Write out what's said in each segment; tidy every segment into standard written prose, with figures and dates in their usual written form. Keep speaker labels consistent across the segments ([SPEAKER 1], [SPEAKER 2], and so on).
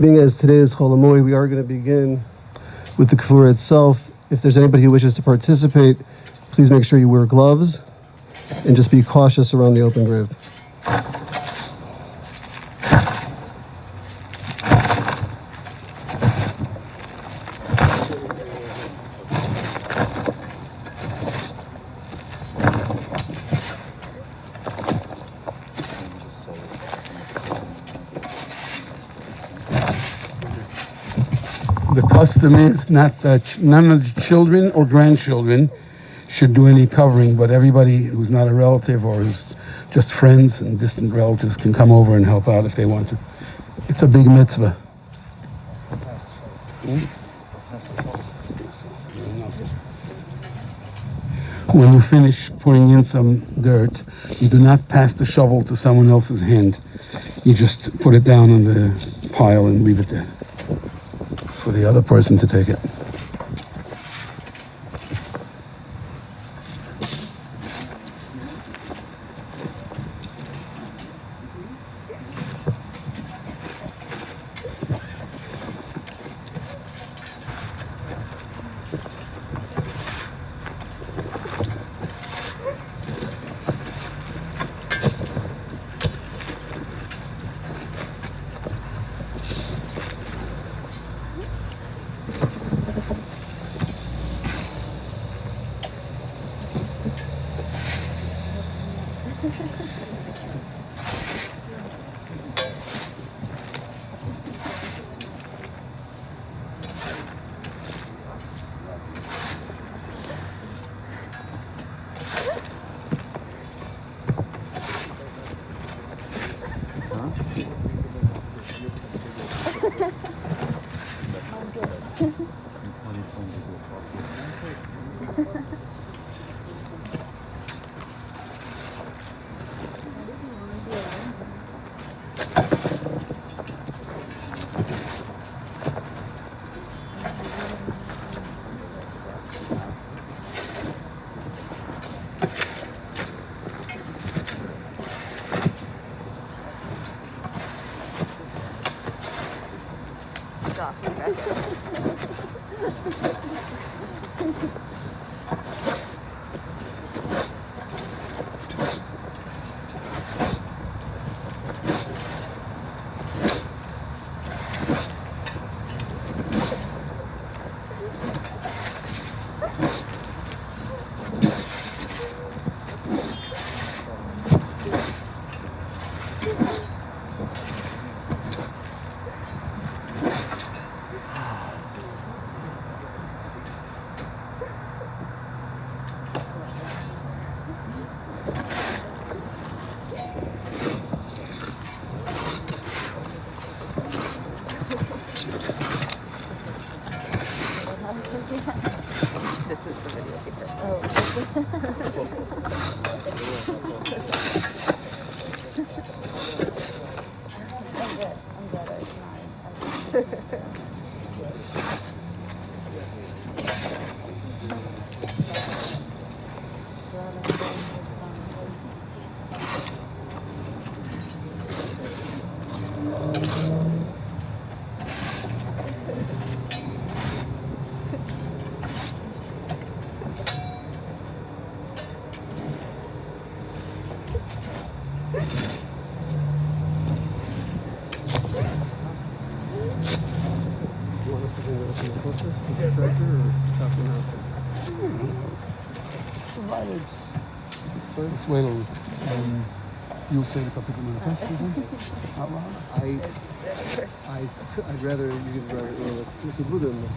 [SPEAKER 1] Being as today is Chol Hamoed, we are going to begin with the kavura itself. If there's anybody who wishes to participate, please make sure you wear gloves and just be cautious around the open grave.
[SPEAKER 2] The custom is not that none of the children or grandchildren should do any covering, but everybody who's not a relative or who's just friends and distant relatives can come over and help out if they want to. It's a big mitzvah. When you finish putting in some dirt, you do not pass the shovel to someone else's hand. You just put it down on the pile and leave it there for the other person to take it. Let's wait till you'll say the particular meditation out loud.
[SPEAKER 1] I'd rather you could rather look at Buddha in the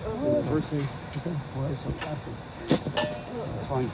[SPEAKER 1] reversing.
[SPEAKER 2] Okay, well, that's fantastic. Fine.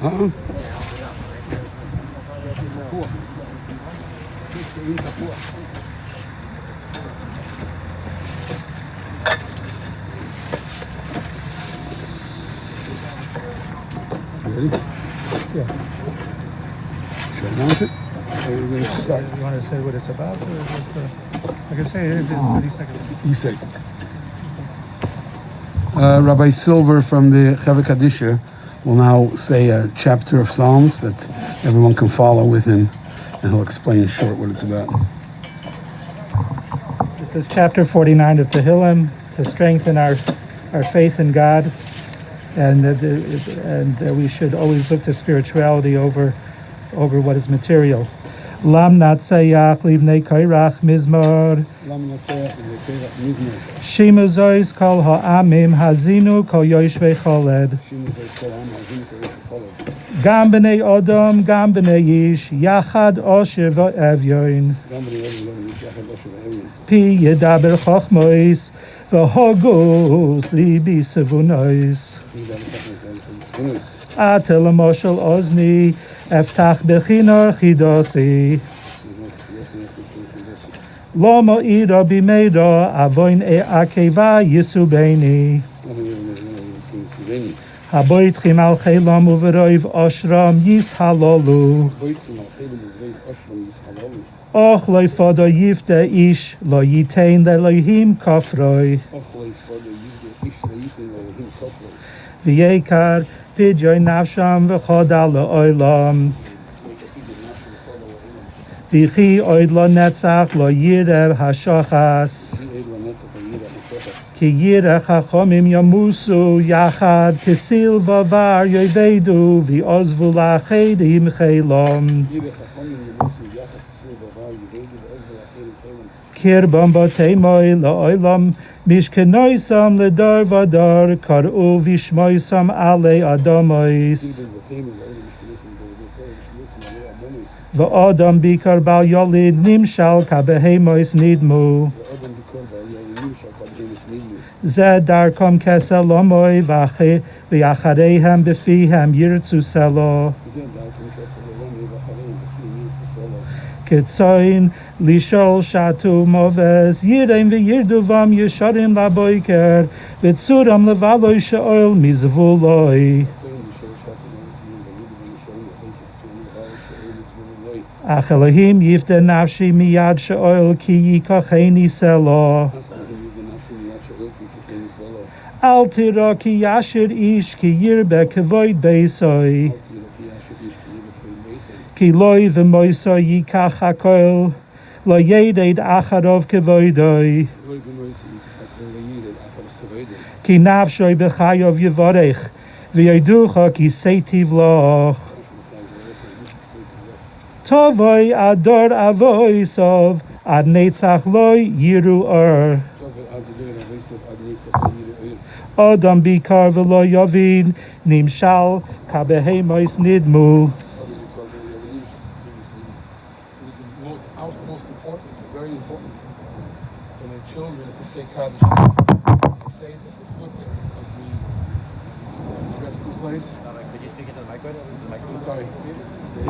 [SPEAKER 2] Uh-uh. Ready?
[SPEAKER 3] Yeah.
[SPEAKER 2] Should I announce it? Or are we going to start?
[SPEAKER 3] You want to say what it's about? Or just, I can say it in 30 seconds.
[SPEAKER 2] You say. Rabbi Silver from the Halevi Kadisha will now say a chapter of Psalms that everyone can follow with him, and he'll explain in short what it's about.
[SPEAKER 3] This is chapter 49 of Tehillim, to strengthen our faith in God, and we should always look to spirituality over what is material. Lam natsayach livnei kairach mizmor. Shimu zois kol ha'amim hazinu kol yoshvei choled. Gam b'nei odom, gam b'nei ish, yachad osher v'evyoin. Pi yedaber chochmois, v'hogos libi sevunois. Atel moshel ozni, eftach bechinor chidosi. Lomo ira bimeido, avoin akeva yisubeni. Haboitchim al chelam uveroiv oshram yishalolu. Och loy fodo yifte ish, lo yitain lelohim kofroi. V'yekar pidyoy nafsham v'chodal le'olam. V'chi oid lo netzach lo yireh hashachas. Ki yireh chachomim yamusu yachad kesil vavar yovedu v'ozvu lachedim chelom. Kirbam b'teimoy la'olam mishkenoisam ledar vadar kar'u v'shmoisam alei adamois. V'odam bikar bal yolid nimshal kabehemois nidmu. Zed darkom kesel omoy v'achareihem b'fihem yirtzu selo. Ketzoin lishol shatu moves yirem v'yirduvam yesharim laboiker v'tzuram levaloy she'ol mizvuloi. Ach Elohim yifte nafshi miyad she'ol ki yikacheni selo. Al tira ki yashir ish ki yirbe kevoid beisoi. Ki loy v'moiso yikach hakol lo yeded acharov kevoidoi. Ki nafshoi b'chayov yevorech v'yoducha ki seitiv loch. Tovoi ador avoisov ad netzach loy yiru or. Odam bikar v'lo yovid nimshal kabehemois nidmu.
[SPEAKER 2] Most important, it's very important for the children to say Kaddish, to say at the foot of the resting place.
[SPEAKER 4] Could you speak into the microphone?
[SPEAKER 2] Sorry.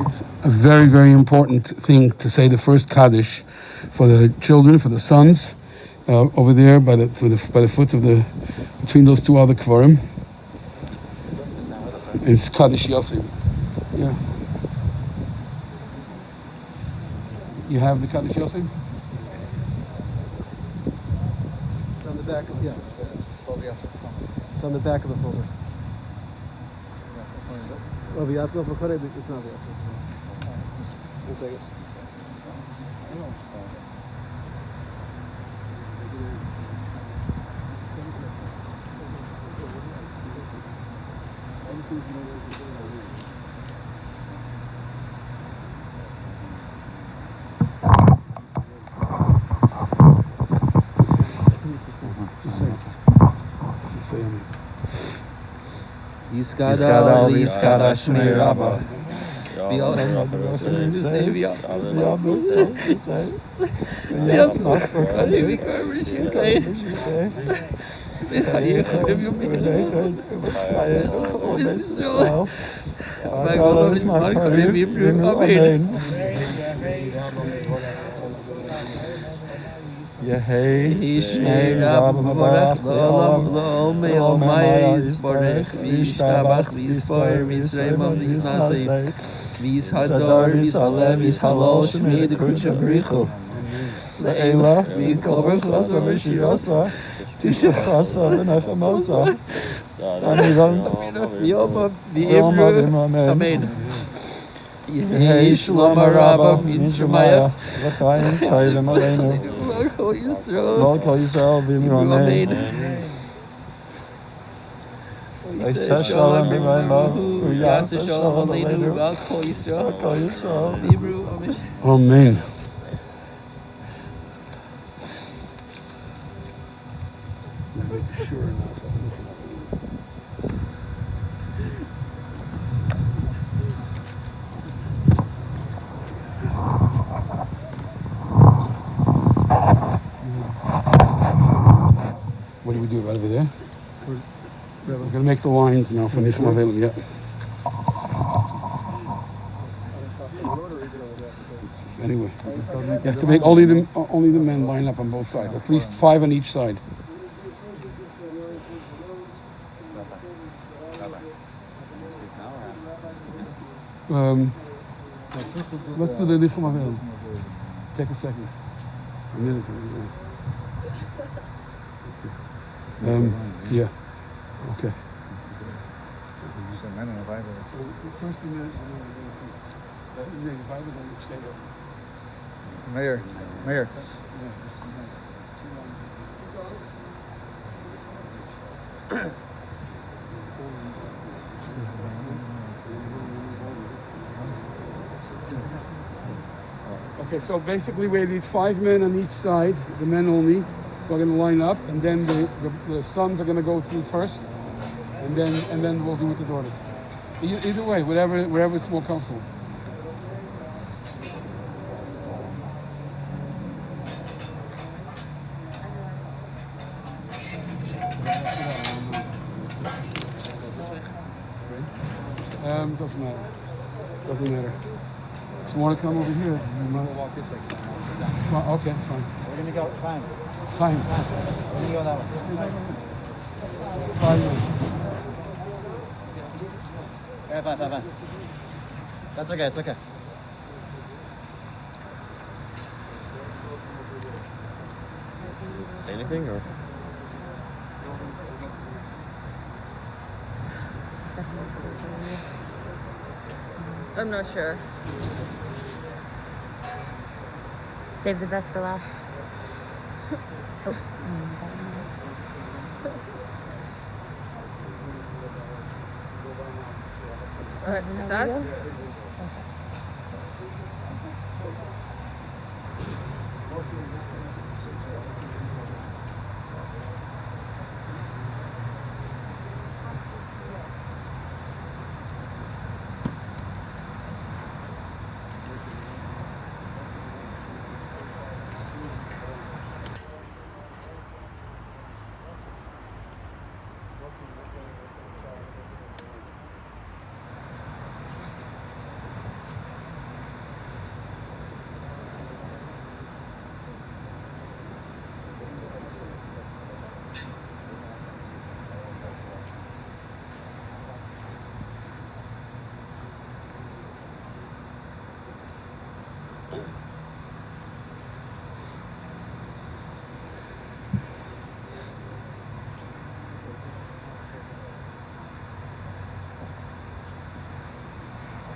[SPEAKER 2] It's a very, very important thing to say the first Kaddish for the children, for the sons, over there by the foot of between those two other kvarim. It's Kaddish Yosef. Yeah. You have the Kaddish Yosef?
[SPEAKER 1] It's on the back of, yeah. It's on the back of the folder. Oh, v'yatzma v'chorei, it's not v'yatzma. 1 second.
[SPEAKER 4] Yiskadal, Yiskada Shmei Rabba. בחייך וביומנו.
[SPEAKER 5] ישראל.
[SPEAKER 4] כל הזמן קריב ויבריאו, אמן. יהי שמי רב מברך לעולם לעולמי עולמי יסברך וישתבח ויספור וישרמם וישנשי וישהדר וישהלב וישהלל שמי דקודשא בריחו לעילה וכל ברכוסה ושירוסה תשבחוסה ונחמוסה אמירם ויומם ויבריאו, אמן. יהי שלום הרבה מן שמיא
[SPEAKER 5] וחיים טובים עלינו.
[SPEAKER 4] כל ישראל
[SPEAKER 5] ועל כל ישראל ואמרו אמן.
[SPEAKER 4] יצא שלום ממנו ויעשה שלום עלינו ועל כל ישראל
[SPEAKER 5] כל ישראל.
[SPEAKER 4] ויאמרו אמן.
[SPEAKER 2] Amen. Sure enough. What do we do right over there? We're going to make the lines now. Finish one of them. Yeah. Anyway, you have to make only the men line up on both sides. At least 5 on each side. Let's do the Nishma Vel. Take a second. A minute. Yeah. Okay. First the men,
[SPEAKER 5] Mayor.
[SPEAKER 2] Okay, so basically we need 5 men on each side, the men only. We're going to line up, and then the sons are going to go through first, and then we'll do with the daughters. Either way, wherever is more comfortable. Doesn't matter. Doesn't matter. If you want to come over here,
[SPEAKER 5] We'll walk this way.
[SPEAKER 2] well, okay, fine.
[SPEAKER 5] We're gonna go. Fine.
[SPEAKER 2] Fine.
[SPEAKER 5] We're gonna go that way.
[SPEAKER 2] Fine.
[SPEAKER 5] Yeah, fine. That's okay. It's okay.
[SPEAKER 4] Say anything or?
[SPEAKER 6] I'm not sure.
[SPEAKER 7] Save the best for last.
[SPEAKER 6] That's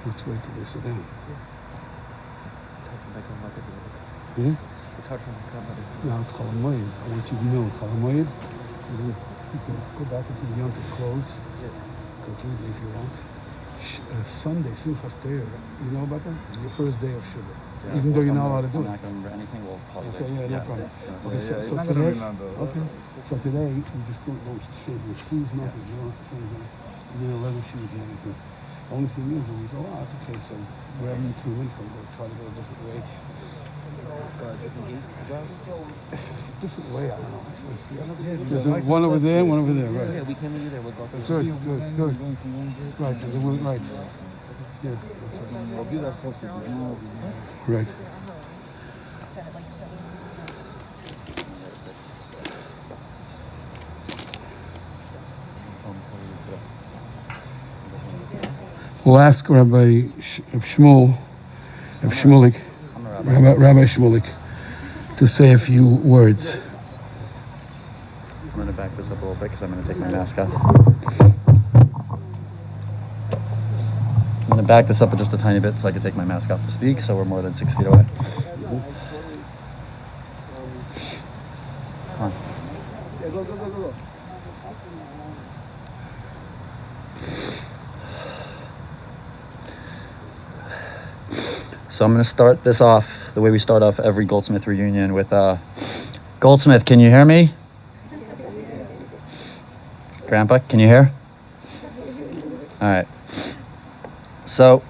[SPEAKER 2] Let's wait till they sit down.
[SPEAKER 4] It's hard for me to come out.
[SPEAKER 2] Now it's Chalamoyed. I want you to know Chalamoyed. You can go back into the Yom Tov clothes. Go through it if you want. Sunday, Simchas Torah. You know about that? Your first day of Shiva.
[SPEAKER 5] Yeah,
[SPEAKER 2] even though you're not allowed to do
[SPEAKER 5] I'm
[SPEAKER 2] it.
[SPEAKER 5] not gonna remember anything. We'll call it.
[SPEAKER 2] Okay, yeah, no problem. Okay, so
[SPEAKER 5] not gonna
[SPEAKER 2] today,
[SPEAKER 5] remember.
[SPEAKER 2] okay, so today we just don't shave your shoes, nothing. You don't have to change them. You know, leather shoes and anything. Only thing is when we go out, okay, so we're having 2 weeks, we'll try to go a different way. Different way, I don't know. There's one over there, one over there, right.
[SPEAKER 4] Yeah, we can leave there. We'll go through.
[SPEAKER 2] Good. Right, there's the one, right. Yeah. Right. We'll ask Rabbi Shmulik, Rabbi Shmulik, to say a few words.
[SPEAKER 5] I'm going to back this up a little bit because I'm going to take my mask off. I'm going to back this up just a tiny bit so I can take my mask off to speak, so we're more than 6 feet away. Come on.
[SPEAKER 1] Go.
[SPEAKER 5] So I'm going to start this off the way we start off every Goldsmith reunion with Goldsmith, can you hear me? Grandpa, can you hear? All right. So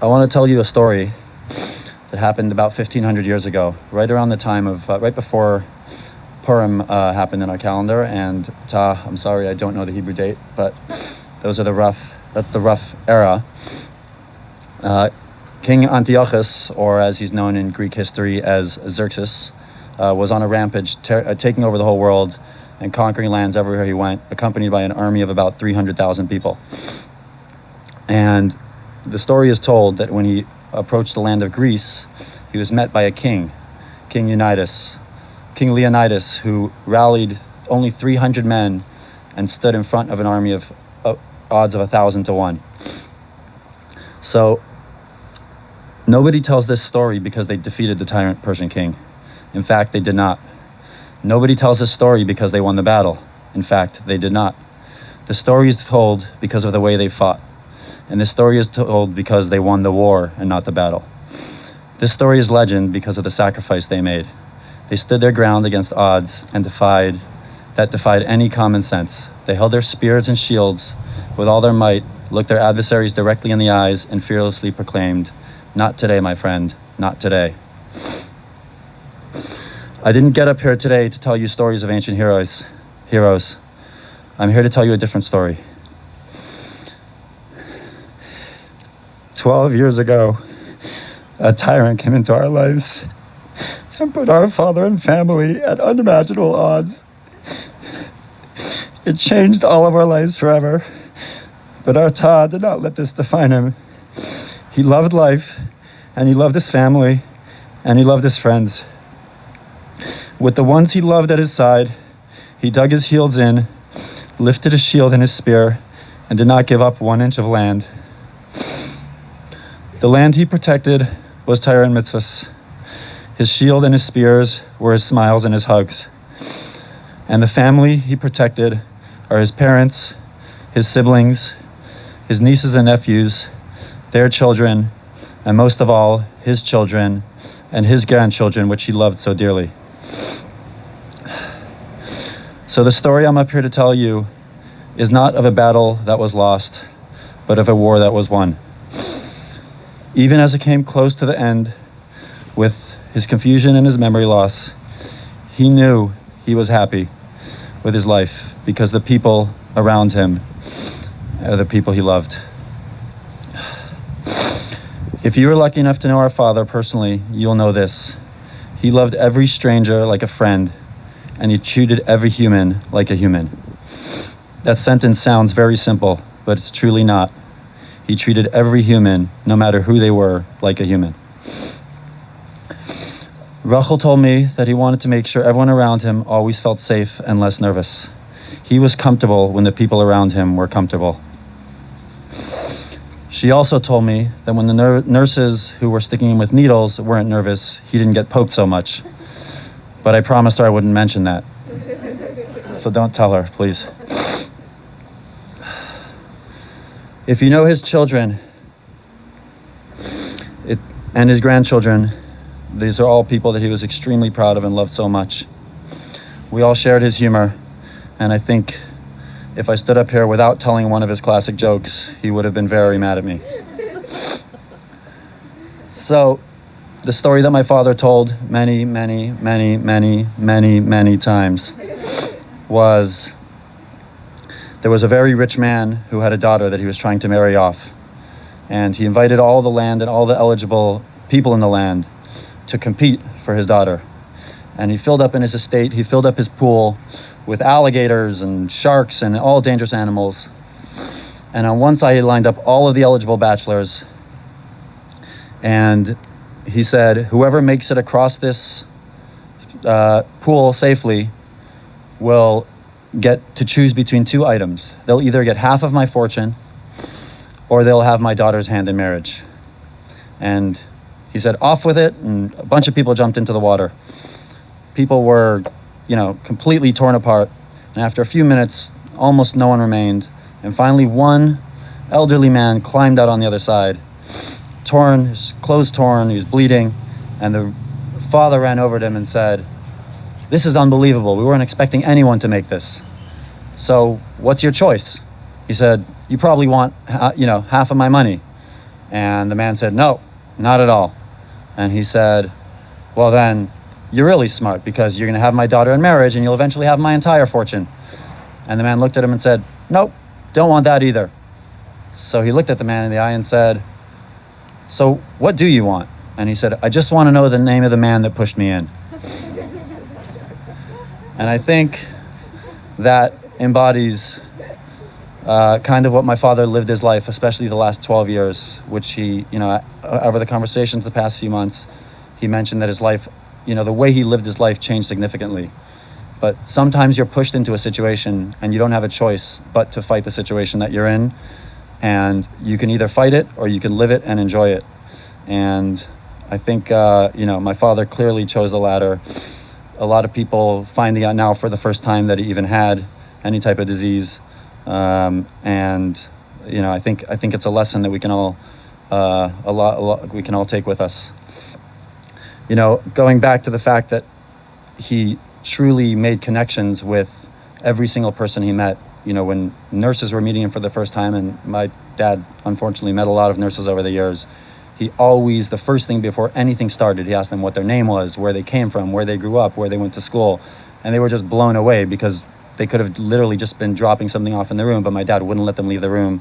[SPEAKER 5] I want to tell you a story that happened about 1,500 years ago, right around the time of, right before Purim happened in our calendar. And I'm sorry, I don't know the Hebrew date, but that's the rough era. King Antiochus, or as he's known in Greek history as Xerxes, was on a rampage, taking over the whole world and conquering lands everywhere he went, accompanied by an army of about 300,000 people. And the story is told that when he approached the land of Greece, he was met by a king, King Leonidas, who rallied only 300 men and stood in front of an army of odds of 1,000 to 1. So nobody tells this story because they defeated the tyrant Persian king. In fact, they did not. Nobody tells this story because they won the battle. In fact, they did not. The story is told because of the way they fought. And this story is told because they won the war and not the battle. This story is legend because of the sacrifice they made. They stood their ground against odds and defied any common sense. They held their spears and shields with all their might, looked their adversaries directly in the eyes, and fearlessly proclaimed, "Not today, my friend, not today." I didn't get up here today to tell you stories of ancient heroes. I'm here to tell you a different story. 12 years ago, a tyrant came into our lives and put our father and family at unimaginable odds. It changed all of our lives forever, but our Ta did not let this define him. He loved life, and he loved his family, and he loved his friends. With the ones he loved at his side, he dug his heels in, lifted his shield and his spear, and did not give up 1 inch of land. The land he protected was Torah and mitzvahs. His shield and his spears were his smiles and his hugs. And the family he protected are his parents, his siblings, his nieces and nephews, their children, and most of all, his children and his grandchildren, which he loved so dearly. So the story I'm up here to tell you is not of a battle that was lost, but of a war that was won. Even as it came close to the end, with his confusion and his memory loss, he knew he was happy with his life because the people around him are the people he loved. If you were lucky enough to know our father personally, you'll know this. He loved every stranger like a friend, and he treated every human like a human. That sentence sounds very simple, but it's truly not. He treated every human, no matter who they were, like a human. Rachel told me that he wanted to make sure everyone around him always felt safe and less nervous. He was comfortable when the people around him were comfortable. She also told me that when the nurses who were sticking him with needles weren't nervous, he didn't get poked so much. But I promised her I wouldn't mention that. So don't tell her, please. If you know his children and his grandchildren, these are all people that he was extremely proud of and loved so much. We all shared his humor, and I think if I stood up here without telling one of his classic jokes, he would have been very mad at me. So the story that my father told many, many, many, many, many, many times was there was a very rich man who had a daughter that he was trying to marry off. And he invited all the land and all the eligible people in the land to compete for his daughter. And he filled up in his estate, he filled up his pool with alligators and sharks and all dangerous animals. And on one side he lined up all of the eligible bachelors. And he said, whoever makes it across this pool safely will get to choose between two items. They'll either get half of my fortune or they'll have my daughter's hand in marriage. And he said, off with it, and a bunch of people jumped into the water. People were, completely torn apart. And after a few minutes, almost no one remained. And finally, one elderly man climbed out on the other side, torn, his clothes torn, he was bleeding. And the father ran over to him and said, this is unbelievable. We weren't expecting anyone to make this. So what's your choice? He said, you probably want, half of my money. And the man said, no, not at all. And he said, well then, you're really smart because you're going to have my daughter in marriage and you'll eventually have my entire fortune. And the man looked at him and said, nope, don't want that either. So he looked at the man in the eye and said, so what do you want? And he said, I just want to know the name of the man that pushed me in. And I think that embodies kind of what my father lived his life, especially the last 12 years, which he, over the conversations the past few months, he mentioned that his life, the way he lived his life changed significantly. But sometimes you're pushed into a situation and you don't have a choice but to fight the situation that you're in. And you can either fight it or you can live it and enjoy it. And I think, my father clearly chose the latter. A lot of people finding out now for the first time that he even had any type of disease. I think it's a lesson that we can all, we can all take with us. Going back to the fact that he truly made connections with every single person he met. When nurses were meeting him for the first time, and my dad unfortunately met a lot of nurses over the years, he always, the first thing before anything started, he asked them what their name was, where they came from, where they grew up, where they went to school. And they were just blown away because they could have literally just been dropping something off in the room, but my dad wouldn't let them leave the room,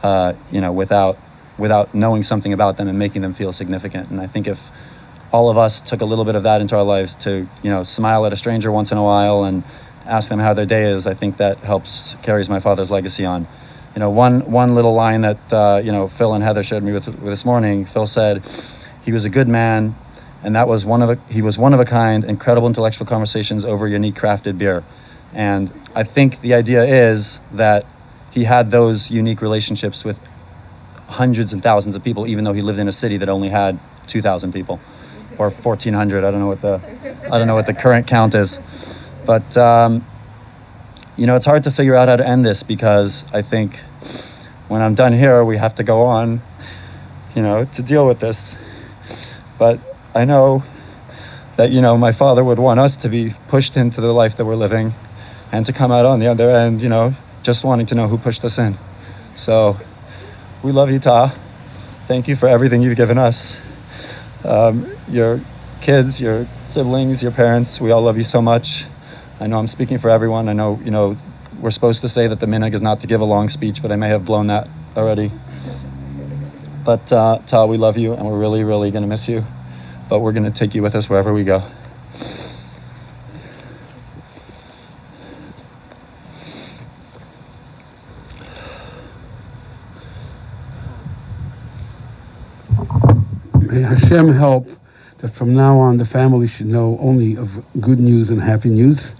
[SPEAKER 5] without knowing something about them and making them feel significant. And I think if all of us took a little bit of that into our lives to, smile at a stranger once in a while and ask them how their day is, I think that carries my father's legacy on. One little line that, Phil and Heather showed me with this morning, Phil said, he was a good man, and that was he was one of a kind, incredible intellectual conversations over unique crafted beer. And I think the idea is that he had those unique relationships with hundreds and thousands of people, even though he lived in a city that only had 2,000 people or 1,400. I don't know what the current count is. But, it's hard to figure out how to end this because I think when I'm done here, we have to go on, to deal with this. But I know that, my father would want us to be pushed into the life that we're living and to come out on the other end, just wanting to know who pushed us in. So we love you, Ta. Thank you for everything you've given us. Your kids, your siblings, your parents, we all love you so much. I know I'm speaking for everyone. I know, we're supposed to say that the minhag is not to give a long speech, but I may have blown that already. But Ta, we love you, and we're really, really going to miss you. But we're going to take you with us wherever we go.
[SPEAKER 2] May Hashem help that from now on the family should know only of good news and happy news.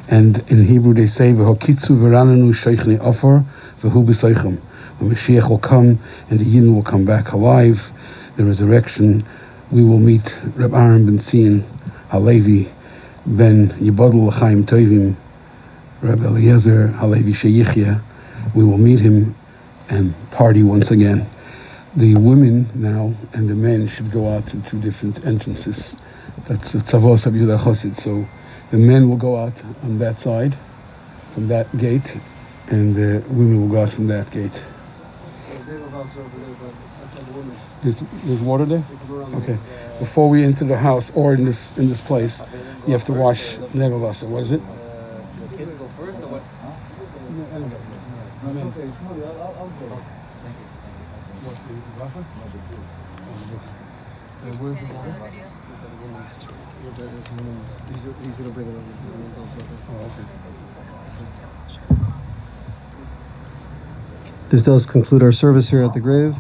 [SPEAKER 2] And in Hebrew they say, "V'hokitzu v'rananu sheichni offer v'hu b'soichem." When Mashiach will come and the Yidden will come back alive, the resurrection, we will meet Reb Aaron Benzion, Halevi, Ben Yibodel L'chaim Tovim, Reb Eliezer Halevi Sheyichya. We will meet him and party once again. The women now and the men should go out to two different entrances. That's the Tzavos of Yehuda Chosid. So the men will go out on that side, from that gate, and the women will go out from that gate. There's water there? Okay. Before we enter the house or in this place, you have to wash Nevelasa. What is it?
[SPEAKER 4] The kids go first or what?
[SPEAKER 1] This does conclude our service here at the grave.